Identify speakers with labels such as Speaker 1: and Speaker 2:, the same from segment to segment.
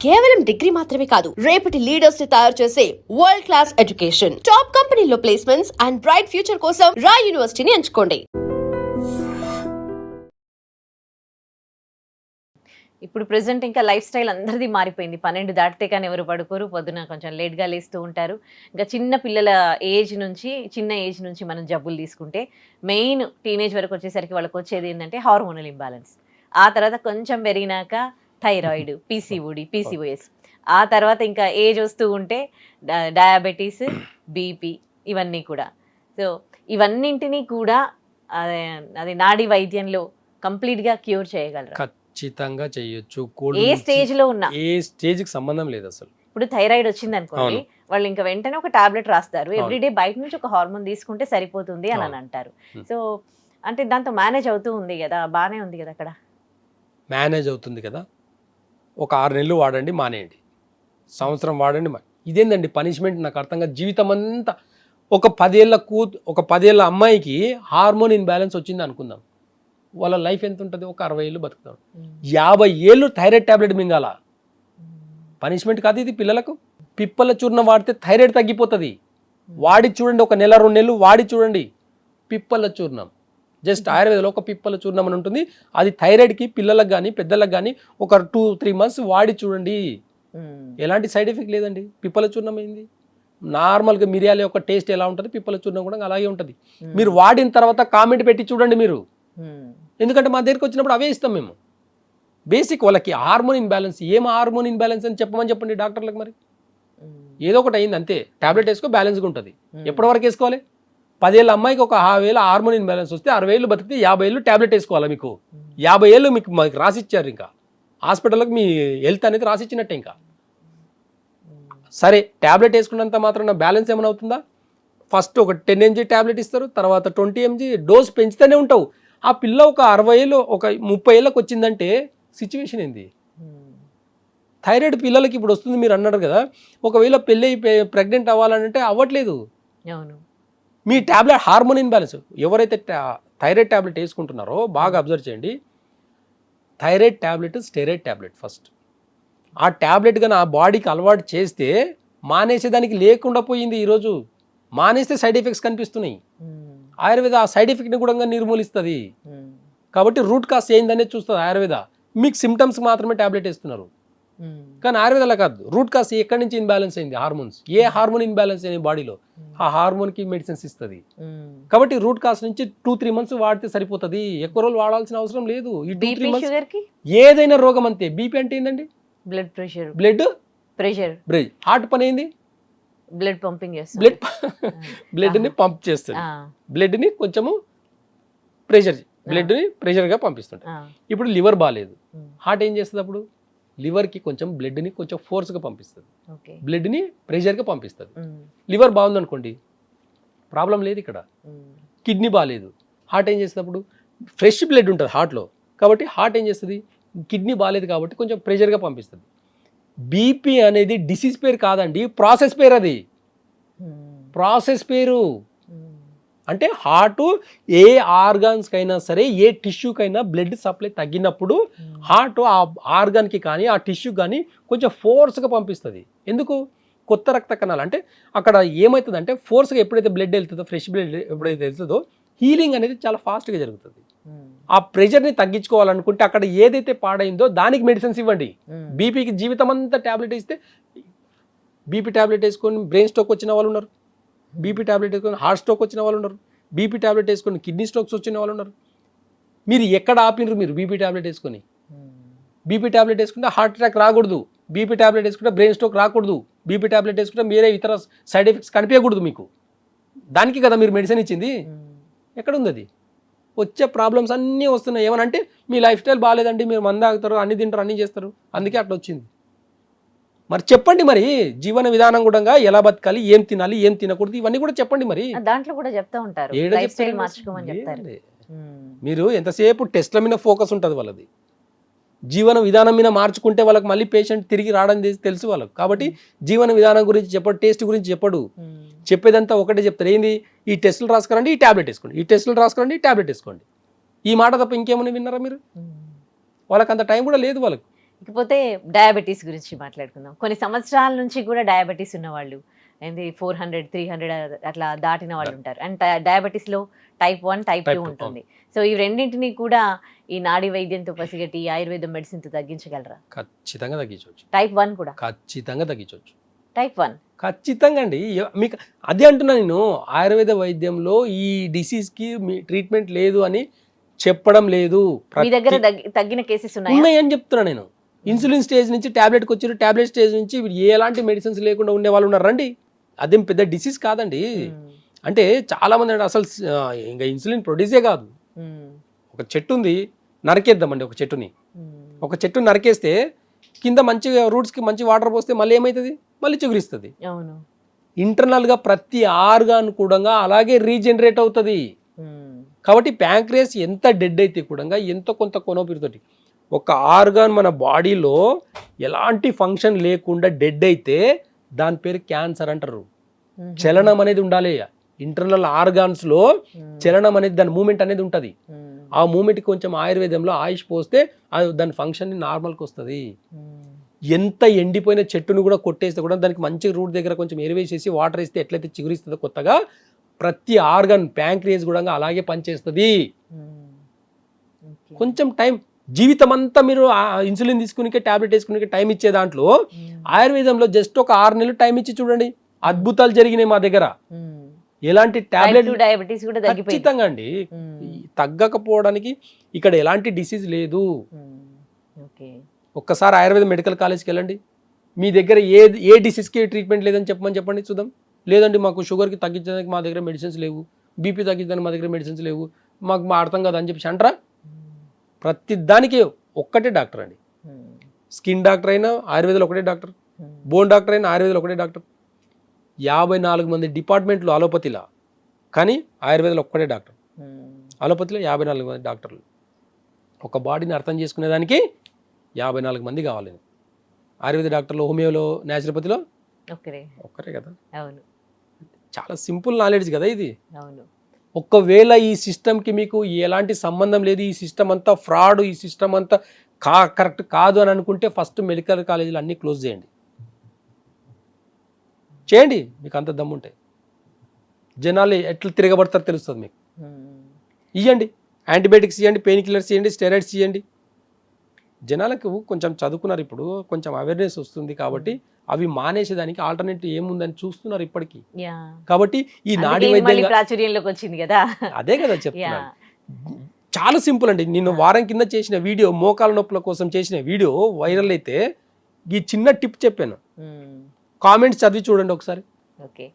Speaker 1: కేవలం డిగ్రీ మాత్రమే కాదు రేపటి లీడర్స్ ని తయారు చేసే వరల్డ్ క్లాస్ ఎడ్యుకేషన్ టాప్ కంపెనీలో ప్లేస్మెంట్స్ అండ్ బ్రైట్ ఫ్యూచర్ కోసం రాయ్ యూనివర్సిటీని ఎంచుకోండి.
Speaker 2: ఇప్పుడు ప్రెసెంట్ ఇంకా లైఫ్ స్టైల్ అందరిది మారిపోయింది. 12 దాటితే కానీ ఎవరు పడుకోరు, పొద్దున కొంచెం లేట్గా లేస్తూ ఉంటారు. ఇంకా చిన్న పిల్లల చిన్న ఏజ్ నుంచి మనం జబ్బులు తీసుకుంటే మెయిన్ టీనేజ్ వరకు వచ్చేసరికి వాళ్ళకి వచ్చేది ఏంటంటే హార్మోనల్ ఇంబ్యాలెన్స్. ఆ తర్వాత కొంచెం పెరిగినాక థైరాయిడ్, పీసీఓఎస్, ఆ తర్వాత ఇంకా ఏజ్ వస్తూ ఉంటే డయాబెటీస్, బీపీ, ఇవన్నీ కూడా. సో ఇవన్నింటినీ కూడా అది నాడీ వైద్యంలో కంప్లీట్గా క్యూర్ చేయగలరు.
Speaker 3: ఖచ్చితంగా చేయొచ్చు.
Speaker 2: ఏ స్టేజ్ లో ఉన్నా,
Speaker 3: ఏ స్టేజ్ కి సంబంధం లేదు అసలు.
Speaker 2: ఇప్పుడు థైరాయిడ్ వచ్చింది అనుకోండి, వాళ్ళు ఇంకా వెంటనే ఒక టాబ్లెట్ రాస్తారు. ఎవ్రీడే బయట నుంచి ఒక హార్మోన్ తీసుకుంటే సరిపోతుంది అని అంటారు. సో అంటే దాంతో మేనేజ్ అవుతూ ఉంది కదా, బాగానే ఉంది కదా. అక్కడ
Speaker 3: మేనేజ్ అవుతుంది కదా. ఒక 6 నెలలు వాడండి, మానేయండి. సంవత్సరం వాడండి. ఇదేందండి పనిష్మెంట్? నాకు అర్థంగా జీవితం అంతా ఒక 10 ఏళ్ళ అమ్మాయికి హార్మోన్ ఇన్బ్యాలెన్స్ వచ్చింది అనుకుందాం. వాళ్ళ లైఫ్ ఎంత ఉంటుంది? ఒక 60 ఏళ్ళు బతుకుతాడు. 50 ఏళ్ళు థైరాయిడ్ టాబ్లెట్ మింగాల. పనిష్మెంట్ కాదు ఇది పిల్లలకు. పిప్పల చూర్ణం వాడితే థైరాయిడ్ తగ్గిపోతుంది. వాడి చూడండి, ఒక నెల 2 నెలలు వాడి చూడండి. పిప్పల చూర్ణం జస్ట్ ఆయుర్వేదంలో ఒక పిప్పల చూర్ణం అని ఉంటుంది. అది థైరాయిడ్కి పిల్లలకు కానీ పెద్దలకు కానీ ఒక 2-3 మంత్స్ వాడి చూడండి. ఎలాంటి సైడ్ ఎఫెక్ట్ లేదండి. పిప్పల చూర్ణం ఏంది? నార్మల్గా మిరియాల యొక్క టేస్ట్ ఎలా ఉంటుంది, పిప్పల చూర్ణం కూడా అలాగే ఉంటుంది. మీరు వాడిన తర్వాత కామెంట్ పెట్టి చూడండి మీరు. ఎందుకంటే మా దగ్గరికి వచ్చినప్పుడు అవే ఇస్తాం మేము. బేసిక్ వాళ్ళకి హార్మోన్ ఇన్బ్యాలెన్స్. ఏం హార్మోన్ ఇన్బ్యాలెన్స్ అని చెప్పండి డాక్టర్లకు. మరి ఏదో ఒకటి అయింది అంతే. టాబ్లెట్ వేసుకో, బ్యాలెన్స్గా ఉంటుంది. ఎప్పటి వరకు వేసుకోవాలి? 10 ఏళ్ళ అమ్మాయికి ఒక 1000 ఏళ్ళ హార్మోన్ ఇన్బ్యాలెన్స్ వస్తే 60 ఏళ్ళు బతికితే 50 ఏళ్ళు టాబ్లెట్ వేసుకోవాలి. మీకు 50 ఏళ్ళు మాకు రాసిచ్చారు. ఇంకా హాస్పిటల్కి మీ హెల్త్ అనేది రాసిచ్చినట్టే. ఇంకా సరే, టాబ్లెట్ వేసుకున్నంత మాత్రం బ్యాలెన్స్ ఏమైనా అవుతుందా? ఫస్ట్ ఒక 10 mg టాబ్లెట్ ఇస్తారు, తర్వాత 20 mg డోస్ పెంచుతూనే ఉంటావు. ఆ పిల్ల ఒక 60 ఏళ్ళు, ఒక 30 ఏళ్ళకి వచ్చిందంటే సిచ్యువేషన్ ఏంది? థైరాయిడ్ పిల్లలకి ఇప్పుడు వస్తుంది మీరు అన్నారు కదా. ఒకవేళ పెళ్ళి ప్రెగ్నెంట్ అవ్వాలంటే అవ్వట్లేదు. మీ టాబ్లెట్ హార్మోన్ ఇన్బ్యాలెన్స్. ఎవరైతే థైరాయిడ్ టాబ్లెట్ వేసుకుంటున్నారో బాగా అబ్జర్వ్ చేయండి. Thyroid tablet steroid tablet first. ఆ టాబ్లెట్ కానీ ఆ బాడీకి అలవాటు చేస్తే మానేసేదానికి లేకుండా పోయింది. ఈరోజు మానేస్తే సైడ్ ఎఫెక్ట్స్ కనిపిస్తున్నాయి. ఆయుర్వేద ఆ సైడ్ ఎఫెక్ట్ని కూడా నిర్మూలిస్తుంది. కాబట్టి రూట్ కాస్ ఏందనేది చూస్తుంది ఆయుర్వేద. మీకు సిమ్టమ్స్ మాత్రమే టాబ్లెట్ వేస్తున్నారు. కానీ ఆయుర్వేద అలా కాదు. రూట్ కాస్ ఎక్కడి నుంచి ఇన్బ్యాలెన్స్ అయింది, హార్మోన్స్, ఏ హార్మోన్ ఇన్బ్యాలెన్స్ అయింది బాడీలో, ఆ హార్మోన్కి మెడిసిన్స్ ఇస్తుంది. కాబట్టి రూట్ కాస్ నుంచి 2-3 మంత్స్ వాడితే సరిపోతుంది. ఎక్కువ రోజులు వాడాల్సిన అవసరం లేదు. ఈ 2-3 మంత్స్ ఏదైనా రోగం అంతే. బీపీ అంటే ఏంటండి? బ్లడ్ ప్రెషర్, హార్ట్ పని ఏంది?
Speaker 2: బ్లడ్ పంపింగ్,
Speaker 3: బ్లడ్ని పంప్ చేస్తుంది. బ్లడ్ని కొంచెము ప్రెషర్గా పంపిస్తుంది. ఇప్పుడు లివర్ బాగాలేదు, హార్ట్ ఏం చేస్తుంది? అప్పుడు లివర్కి కొంచెం బ్లడ్ని కొంచెం ఫోర్స్గా పంపిస్తుంది, బ్లడ్ని ప్రెషర్గా పంపిస్తుంది. లివర్ బాగుందనుకోండి, ప్రాబ్లం లేదు. ఇక్కడ కిడ్నీ బాగాలేదు, హార్ట్ ఏం చేస్తుంది? అప్పుడు ఫ్రెష్ బ్లడ్ ఉంటుంది హార్ట్లో. కాబట్టి హార్ట్ ఏం చేస్తుంది? కిడ్నీ బాగాలేదు కాబట్టి కొంచెం ప్రెషర్గా పంపిస్తుంది. బీపీ అనేది డిసీజ్ పేరు కాదండి, ప్రాసెస్ పేరు. అది ప్రాసెస్ పేరు. అంటే హార్ట్ ఏ ఆర్గాన్స్కైనా సరే, ఏ టిష్యూకైనా బ్లడ్ సప్లై తగ్గినప్పుడు హార్ట్ ఆ ఆర్గాన్కి కానీ ఆ టిష్యూ కానీ కొంచెం ఫోర్స్గా పంపిస్తుంది. ఎందుకు? కొత్త రక్త కణాలు. అంటే అక్కడ ఏమవుతుందంటే ఫోర్స్గా ఎప్పుడైతే బ్లడ్ వెళ్తుందో, ఫ్రెష్ బ్లడ్ ఎప్పుడైతే వెళ్తుందో, హీలింగ్ అనేది చాలా ఫాస్ట్గా జరుగుతుంది. ఆ ప్రెషర్ని తగ్గించుకోవాలనుకుంటే అక్కడ ఏదైతే పాడైందో దానికి మెడిసిన్స్ ఇవ్వండి. బీపీకి జీవితం అంతా టాబ్లెట్ ఇస్తే, బీపీ టాబ్లెట్ వేసుకొని బ్రెయిన్ స్ట్రోక్ వచ్చిన వాళ్ళు ఉన్నారు, బీపీ టాబ్లెట్ వేసుకొని హార్ట్ స్ట్రోక్ వచ్చిన వాళ్ళు ఉన్నారు, బీపీ టాబ్లెట్ వేసుకొని కిడ్నీ స్ట్రోక్స్ వచ్చిన వాళ్ళు ఉన్నారు. మీరు ఎక్కడ ఆపినరు? మీరు బీపీ టాబ్లెట్ వేసుకొని. బీపీ టాబ్లెట్ వేసుకుంటే హార్ట్ అటాక్ రాకూడదు, బీపీ టాబ్లెట్ వేసుకుంటే బ్రెయిన్ స్ట్రోక్ రాకూడదు, బీపీ టాబ్లెట్ వేసుకుంటే మీరే ఇతర సైడ్ ఎఫెక్ట్స్ కనిపించకూడదు మీకు. దానికి కదా మీరు మెడిసిన్ ఇచ్చింది. ఎక్కడుంది అది? వచ్చే ప్రాబ్లమ్స్ అన్నీ వస్తున్నాయి. ఏమనంటే మీ లైఫ్ స్టైల్ బాగాలేదండి, మీరు మందు తాగుతారు, అన్ని తింటారు, అన్నీ చేస్తారు, అందుకే అట్లా వచ్చింది. మరి చెప్పండి, మరి జీవన విధానం కూడా ఎలా బతకాలి, ఏం తినాలి, ఏం తినకూడదు, ఇవన్నీ కూడా చెప్పండి. మరి
Speaker 2: దాంట్లో కూడా చెప్తా ఉంటారు,
Speaker 3: మీరు ఎంతసేపు టెస్ట్ల మీద ఫోకస్ ఉంటుంది వాళ్ళది. జీవన విధానం మీద మార్చుకుంటే వాళ్ళకి మళ్ళీ పేషెంట్ తిరిగి రావడం తెలుసు వాళ్ళకు. కాబట్టి జీవన విధానం గురించి చెప్పడు, టేస్ట్ గురించి చెప్పడు. చెప్పేదంతా ఒకటే చెప్తారు. ఏంది? ఈ టెస్టులు రాసుకోరండి, ఈ టాబ్లెట్ వేసుకోండి, ఈ టెస్టులు రాసుకోండి, ఈ టాబ్లెట్ వేసుకోండి. ఈ మాట తప్ప ఇంకేమని విన్నారా మీరు? వాళ్ళకి అంత టైం కూడా లేదు వాళ్ళకు.
Speaker 2: ఇకపోతే డయాబెటీస్ గురించి మాట్లాడుకుందాం. కొన్ని సంవత్సరాల నుంచి కూడా డయాబెటీస్ ఉన్నవాళ్ళు, ఏంది 400, 300 అట్లా దాటిన వాళ్ళు ఉంటారు. అండ్ డయాబెటీస్లో టైప్ 1, టైప్ 2 ఉంటుంది. సో ఈ రెండింటిని కూడా ఈ నాడీ వైద్యంతో పసిగట్టి ఆయుర్వేదం మెడిసిన్తో తగ్గించగలరా?
Speaker 3: ఖచ్చితంగా తగ్గించవచ్చు.
Speaker 2: టైప్ 1 కూడా?
Speaker 3: ఖచ్చితంగా తగ్గించవచ్చు.
Speaker 2: టైప్ 1
Speaker 3: ఖచ్చితంగా అండి. మీకు అదే అంటున్నా నేను, ఆయుర్వేద వైద్యంలో ఈ డిసీజ్కి మీ ట్రీట్మెంట్ లేదు అని చెప్పడం లేదు.
Speaker 2: మీ దగ్గర తగ్గిన కేసెస్
Speaker 3: ఉన్నాయని చెప్తున్నా నేను. ఇన్సులిన్ స్టేజ్ నుంచి టాబ్లెట్కి వచ్చారు, టాబ్లెట్ స్టేజ్ నుంచి ఎలాంటి మెడిసిన్స్ లేకుండా ఉండే వాళ్ళు ఉన్నారు రండి. అదేం పెద్ద డిసీజ్ కాదండి. అంటే చాలా మంది అంటే అసలు ఇంకా ఇన్సులిన్ ప్రొడ్యూసే కాదు. ఒక చెట్టు ఉంది, నరికేద్దామండి ఒక చెట్టుని. ఒక చెట్టుని నరికేస్తే కింద మంచిగా రూట్స్కి మంచి వాటర్ పోస్తే మళ్ళీ ఏమవుతుంది? మళ్ళీ చిగురిస్తుంది. ఇంటర్నల్గా ప్రతి ఆర్గాన్ కూడా అలాగే రీజనరేట్ అవుతుంది. కాబట్టి ప్యాంక్రియాస్ ఎంత డెడ్ అయితే కూడా ఎంతో కొంత కొనోపిరితోటి ఒక ఆర్గాన్ మన బాడీలో ఎలాంటి ఫంక్షన్ లేకుండా డెడ్ అయితే దాని పేరు క్యాన్సర్ అంటారు. చలనం అనేది ఉండాలి. ఇంటర్నల్ ఆర్గాన్స్లో చలనం అనేది, దాని మూమెంట్ అనేది ఉంటుంది. ఆ మూమెంట్కి కొంచెం ఆయుర్వేదంలో ఆయుష్ పోస్తే దాని ఫంక్షన్ నార్మల్కి వస్తుంది. ఎంత ఎండిపోయిన చెట్టును కూడా కొట్టేస్తే కూడా దానికి మంచి రూట్ దగ్గర కొంచెం ఎరువేసేసి వాటర్ వేస్తే ఎట్లయితే చిగురిస్తుందో కొత్తగా ప్రతి ఆర్గాన్ ప్యాంక్రియాస్ కూడా అలాగే పనిచేస్తుంది. కొంచెం టైం, జీవితం అంతా మీరు ఇన్సులిన్ తీసుకునే టాబ్లెట్ వేసుకునే టైం ఇచ్చే దాంట్లో ఆయుర్వేదంలో జస్ట్ ఒక 6 నెలలు టైం ఇచ్చి చూడండి, అద్భుతాలు జరిగినాయి మా దగ్గర. ఎలాంటి టాబ్లెట్
Speaker 2: డయాబెటీస్ కూడా
Speaker 3: ఖచ్చితంగా అండి. తగ్గకపోవడానికి ఇక్కడ ఎలాంటి డిసీజ్ లేదు. ఒక్కసారి ఆయుర్వేద మెడికల్ కాలేజ్కి వెళ్ళండి, మీ దగ్గర ఏ డిసీజ్కి ట్రీట్మెంట్ లేదని చెప్పండి చూద్దాం. లేదండి మాకు షుగర్కి తగ్గించడానికి మా దగ్గర మెడిసిన్స్ లేవు, బీపీ తగ్గించడానికి మా దగ్గర మెడిసిన్స్ లేవు, మాకు అర్థం కదా అని చెప్పి అంటారా? ప్రతి దానికి ఒక్కటే డాక్టర్ అండి. స్కిన్ డాక్టర్ అయినా ఆయుర్వేదంలో ఒకటే డాక్టర్, బోన్ డాక్టర్ అయినా ఆయుర్వేదంలో ఒకటే డాక్టర్. 54 మంది డిపార్ట్మెంట్లు అలోపతిలో, కానీ ఆయుర్వేదంలో ఒక్కటే డాక్టర్. అలోపతిలో 54 మంది డాక్టర్లు. ఒక బాడీని అర్థం చేసుకునేదానికి 54 మంది కావాలి. ఆయుర్వేద డాక్టర్లో, హోమియోలో, న్యాచురోపతిలో ఒక్కరే కదా. చాలా సింపుల్ నాలెడ్జ్ కదా ఇది. ఒకవేళ ఈ సిస్టమ్కి మీకు ఎలాంటి సంబంధం లేదు, ఈ సిస్టమ్ అంతా ఫ్రాడ్, ఈ సిస్టమ్ అంతా కరెక్ట్ కాదు అని అనుకుంటే ఫస్ట్ మెడికల్ కాలేజీలు అన్నీ క్లోజ్ చేయండి. మీకు అంత దమ్ముంటాయి. జనాలు ఎట్లా తిరగబడతారో తెలుస్తుంది మీకు. ఇవ్వండి, యాంటీబయాటిక్స్ ఇవ్వండి, పెయిన్ కిల్లర్స్ ఇవ్వండి, స్టెరాయిడ్స్ ఇవ్వండి. జనాలకు కొంచెం చదువుకున్నారు, ఇప్పుడు కొంచెం అవేర్నెస్ వస్తుంది కాబట్టి అవి మానేసేదానికి ఆల్టర్నేటివ్ ఏముందని చూస్తున్నారు ఇప్పటికీ. కాబట్టి ఈ నాడీ వైద్యం
Speaker 2: ప్రాచుర్యంలోకి వచ్చింది కదా,
Speaker 3: అదే కదా చెప్తున్నా. చాలా సింపుల్ అండి. నేను వారం కింద చేసిన వీడియో, మోకాల నొప్పుల కోసం చేసిన వీడియో వైరల్ అయితే ఈ చిన్న టిప్ చెప్పాను. కామెంట్స్ చదివి చూడండి ఒకసారి.
Speaker 2: ఓకే,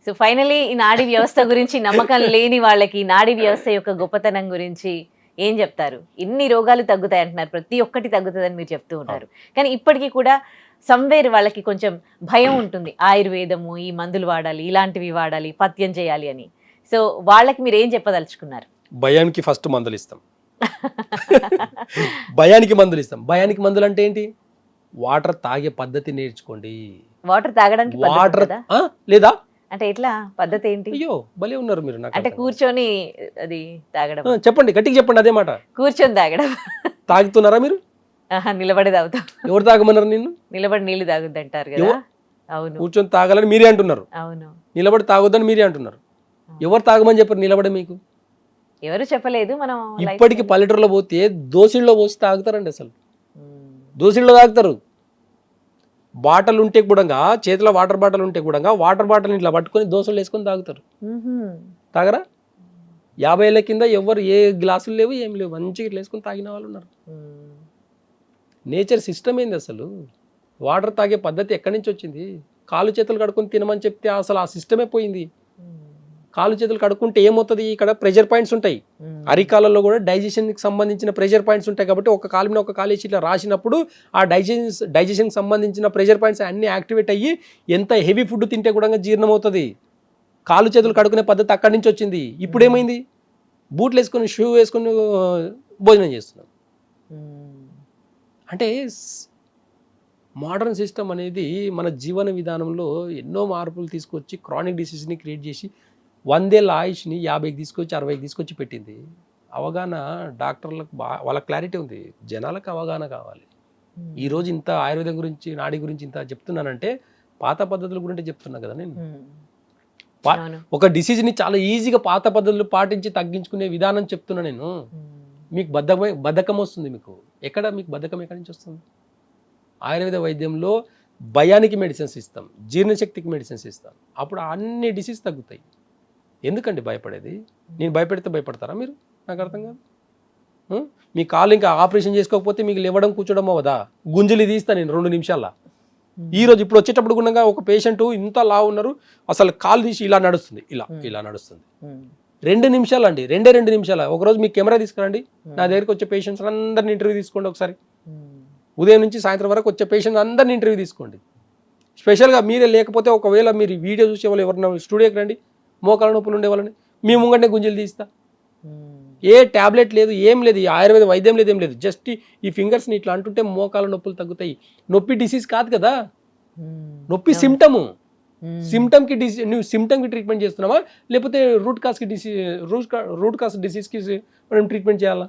Speaker 2: సో ఫైనలీ ఈ నాడీ వ్యవస్థ గురించి నమ్మకం లేని వాళ్ళకి నాడీ వ్యవస్థ యొక్క గొప్పతనం గురించి ఏం చెప్తారు? ఇన్ని రోగాలు తగ్గుతాయి అంటున్నారు, ప్రతి ఒక్కటి తగ్గుతుందని మీరు చెప్తూ ఉన్నారు. కానీ ఇప్పటికీ కూడా సంవేర్ వాళ్ళకి కొంచెం భయం ఉంటుంది, ఆయుర్వేదము, ఈ మందులు వాడాలి, ఇలాంటివి వాడాలి, పథ్యం చేయాలి అని. సో వాళ్ళకి మీరు ఏం చెప్పదలుచుకున్నారు?
Speaker 3: భయానికి ఫస్ట్ మందులు ఇస్తాం. భయానికి మందులు ఇస్తాం. భయానికి మందులు అంటే ఏంటి? వాటర్ తాగే పద్ధతి నేర్చుకోండి.
Speaker 2: వాటర్ తాగడానికి
Speaker 3: వాటర్ లేదా
Speaker 2: అంటే ఎట్లా పద్ధతి ఏంటి?
Speaker 3: అయ్యో భలే ఉన్నారు మీరు.
Speaker 2: అంటే కూర్చొని అది తాగడం.
Speaker 3: చెప్పండి, గట్టిగా చెప్పండి అదే మాట.
Speaker 2: కూర్చొని తాగడం.
Speaker 3: తాగుతున్నారా మీరు?
Speaker 2: నిలబడి తాగుతాం.
Speaker 3: ఎవరు తాగమన్నారు నిన్ను?
Speaker 2: నిలబడి నీళ్లు తాగుద్ది అంటారు కదా. అవును.
Speaker 3: కూర్చొని తాగాలని మీరే అంటున్నారు.
Speaker 2: అవును.
Speaker 3: నిలబడి తాగొద్దని మీరే అంటున్నారు. ఎవరు తాగమని చెప్పారు నిలబడి? మీకు
Speaker 2: ఎవరు చెప్పలేదు. మనం
Speaker 3: ఇప్పటికి పల్లెటూరులో పోతే దోసిళ్ళలో పోసి తాగుతారండి. అసలు దోసిళ్ళలో తాగుతారు. బాటలు ఉంటే కూడా, చేతిలో వాటర్ బాటిల్ ఉంటే కూడా వాటర్ బాటిల్ ఇట్లా పట్టుకొని దోశలు వేసుకొని తాగుతారు. తాగరా? 50 ఏళ్ళ కింద ఎవరు ఏ గ్లాసులు లేవు, ఏం లేవు, మంచిగా ఇట్లా వేసుకొని తాగిన వాళ్ళు ఉన్నారు. నేచర్ సిస్టమ్ ఏంది అసలు? వాటర్ తాగే పద్ధతి ఎక్కడి నుంచి వచ్చింది? కాలు చేతులు కడుక్కొని తినమని చెప్తే అసలు ఆ సిస్టమే పోయింది. కాలు చేతులు కడుక్కుంటే ఏమవుతుంది? ఇక్కడ ప్రెషర్ పాయింట్స్ ఉంటాయి. అరికాలలో కూడా డైజెషన్కి సంబంధించిన ప్రెషర్ పాయింట్స్ ఉంటాయి. కాబట్టి ఒక కాలు మీద ఒక కాలు వేసి ఇట్లా రాసినప్పుడు ఆ డైజెషన్కి సంబంధించిన ప్రెషర్ పాయింట్స్ అన్నీ యాక్టివేట్ అయ్యి ఎంత హెవీ ఫుడ్ తింటే కూడా జీర్ణం అవుతుంది. కాలు చేతులు కడుక్కునే పద్ధతి అక్కడి నుంచి వచ్చింది. ఇప్పుడు ఏమైంది? బూట్లు వేసుకొని, షూ వేసుకొని భోజనం చేస్తున్నాం. అంటే మోడర్న్ సిస్టమ్ అనేది మన జీవన విధానంలో ఎన్నో మార్పులు తీసుకొచ్చి క్రానిక్ డిసీజ్ని క్రియేట్ చేసి 100 ఏళ్ళ ఆయుష్ని 50కి తీసుకొచ్చి 60కి తీసుకొచ్చి పెట్టింది. అవగాహన డాక్టర్లకు వాళ్ళ క్లారిటీ ఉంది, జనాలకు అవగాహన కావాలి. ఈ రోజు ఇంత ఆయుర్వేదం గురించి నాడి గురించి ఇంత చెప్తున్నానంటే పాత పద్ధతుల గురించి చెప్తున్నా కదా నేను. ఒక డిసీజ్ని చాలా ఈజీగా పాత పద్ధతులు పాటించి తగ్గించుకునే విధానం చెప్తున్నా నేను. మీకు బద్ధకం వస్తుంది. మీకు మీకు బద్ధకం ఎక్కడి నుంచి వస్తుంది? ఆయుర్వేద వైద్యంలో భయానికి మెడిసిన్స్ ఇస్తాం, జీర్ణశక్తికి మెడిసిన్స్ ఇస్తాం, అప్పుడు అన్ని డిసీజ్ తగ్గుతాయి. ఎందుకండి భయపడేది? నేను భయపెడితే భయపడతారా మీరు? నాకు అర్థం కాదు. మీ కాలు ఇంకా ఆపరేషన్ చేసుకోకపోతే మీకు లేవడం కూర్చోడం అవ్వదా? గుంజలి తీస్తా నేను 2 నిమిషాల్లో. ఈరోజు ఇప్పుడు వచ్చేటప్పుడు కూడా ఒక పేషెంట్ ఇంత లా ఉన్నారు, అసలు కాలు తీసి ఇలా నడుస్తుంది, ఇలా నడుస్తుంది. 2 నిమిషాలు అండి, 2 నిమిషాలు. ఒకరోజు మీ కెమెరా తీసుకురండి, నా దగ్గరికి వచ్చే పేషెంట్స్ అందరిని ఇంటర్వ్యూ తీసుకోండి ఒకసారి. ఉదయం నుంచి సాయంత్రం వరకు వచ్చే పేషెంట్స్ అందరిని ఇంటర్వ్యూ తీసుకోండి. స్పెషల్గా మీరే లేకపోతే ఒకవేళ మీరు వీడియో చూసే వాళ్ళు ఎవరైనా స్టూడియోకి రండి, మోకాల నొప్పులు ఉండే వాళ్ళని మీ ముంగంటే గుంజలు తీస్తా. ఏ ట్యాబ్లెట్ లేదు, ఏం లేదు, ఆయుర్వేద వైద్యం లేదు, ఏం లేదు. జస్ట్ ఈ ఫింగర్స్ని ఇట్లా అంటుంటే మోకాల నొప్పులు తగ్గుతాయి. నొప్పి డిసీజ్ కాదు కదా, నొప్పి సిమ్టము. సిమ్టమ్కి నువ్వు సిమ్టమ్కి ట్రీట్మెంట్ చేస్తున్నావా, లేకపోతే రూట్ కాస్ డిసీజ్కి మనం ట్రీట్మెంట్ చేయాలా?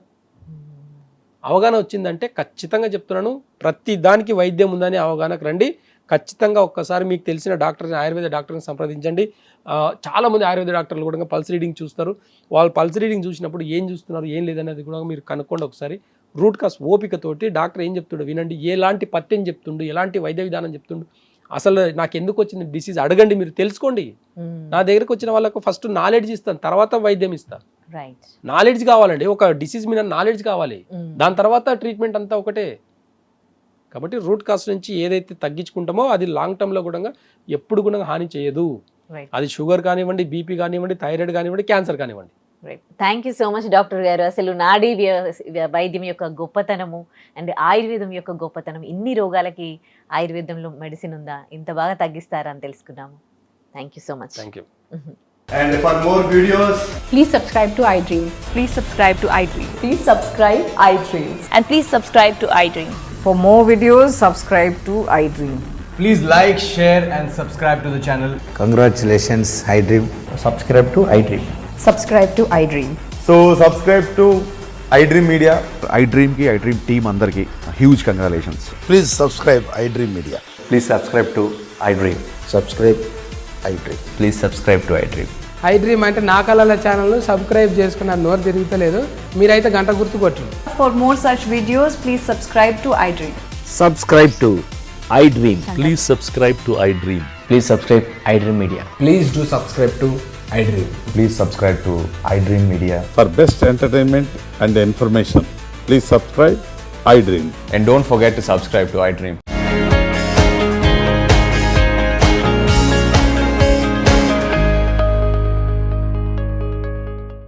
Speaker 3: అవగాహన వచ్చిందంటే ఖచ్చితంగా చెప్తున్నాను, ప్రతి దానికి వైద్యం ఉందని అవగాహనకు రండి. ఖచ్చితంగా ఒక్కసారి మీకు తెలిసిన డాక్టర్ని, ఆయుర్వేద డాక్టర్ని సంప్రదించండి. చాలామంది ఆయుర్వేద డాక్టర్లు కూడా పల్స్ రీడింగ్ చూస్తారు. వాళ్ళు పల్స్ రీడింగ్ చూసినప్పుడు ఏం చూస్తున్నారు, ఏం లేదనేది కూడా మీరు కనుక్కోండి ఒకసారి. రూట్ కాస్ ఓపికతోటి డాక్టర్ ఏం చెప్తుండో వినండి, ఎలాంటి పత్యం చెప్తుండు, ఎలాంటి వైద్య విధానం చెప్తుండు, అసలు నాకు ఎందుకు వచ్చింది డిసీజ్ అడగండి, మీరు తెలుసుకోండి. నా దగ్గరకు వచ్చిన వాళ్ళకు ఫస్ట్ నాలెడ్జ్ ఇస్తాను, తర్వాత వైద్యం ఇస్తాను. నాలెడ్జ్ కావాలండి, ఒక డిసీజ్ మీద నాలెడ్జ్ కావాలి, దాని తర్వాత ట్రీట్మెంట్ అంతా ఒకటే. కాబట్టి రూట్ కాస్ నుంచి ఏదైతే తగ్గించుకుంటామో అది లాంగ్ టర్మ్లో కూడా ఎప్పుడు కూడా హాని చేయదు. అది షుగర్ కానివ్వండి, బీపీ కానివ్వండి, థైరాయిడ్ కానివ్వండి, క్యాన్సర్ కానివ్వండి.
Speaker 2: Thank you so much doctor గారు. అసలు నాడీ వైద్యం యొక్క గొప్పతనము అండ్ ఆయుర్వేదం యొక్క గొప్పతనం, ఇన్ని రోగాలకి ఆయుర్వేదంలో మెడిసిన్ ఉందా, ఇంత బాగా తగ్గిస్తారా అని తెలుసుకున్నాము. Thank you so much.
Speaker 3: Thank you.
Speaker 4: And for more videos,
Speaker 5: Please subscribe to iDream.
Speaker 6: Please subscribe to iDream.
Speaker 5: Please subscribe iDream.
Speaker 6: And please subscribe to iDream.
Speaker 7: For more videos, subscribe to iDream.
Speaker 4: please like, share and subscribe to the channel.
Speaker 8: Congratulations, iDream.
Speaker 9: Subscribe to iDream.
Speaker 5: Subscribe to iDream.
Speaker 4: So subscribe to iDream Media.
Speaker 9: iDream ki iDream team andarki huge congratulations.
Speaker 8: Please subscribe iDream Media.
Speaker 9: Please subscribe to iDream.
Speaker 8: Subscribe iDream.
Speaker 9: Please subscribe to iDream.
Speaker 10: iDream అంటే నా కళల ఛానల్ను subscribe చేసుకున్నారు, నోరు తిరుగుతలేదు, మీరైతే గంట గుర్తు కొట్టండి.
Speaker 5: For more such videos, please subscribe to iDream.
Speaker 9: Subscribe to iDream. Please subscribe to iDream.
Speaker 6: Please subscribe iDream Media.
Speaker 4: Please do subscribe to iDream.
Speaker 9: Please subscribe to iDream Media.
Speaker 11: For best entertainment and information, please subscribe iDream.
Speaker 9: And don't forget to subscribe to iDream.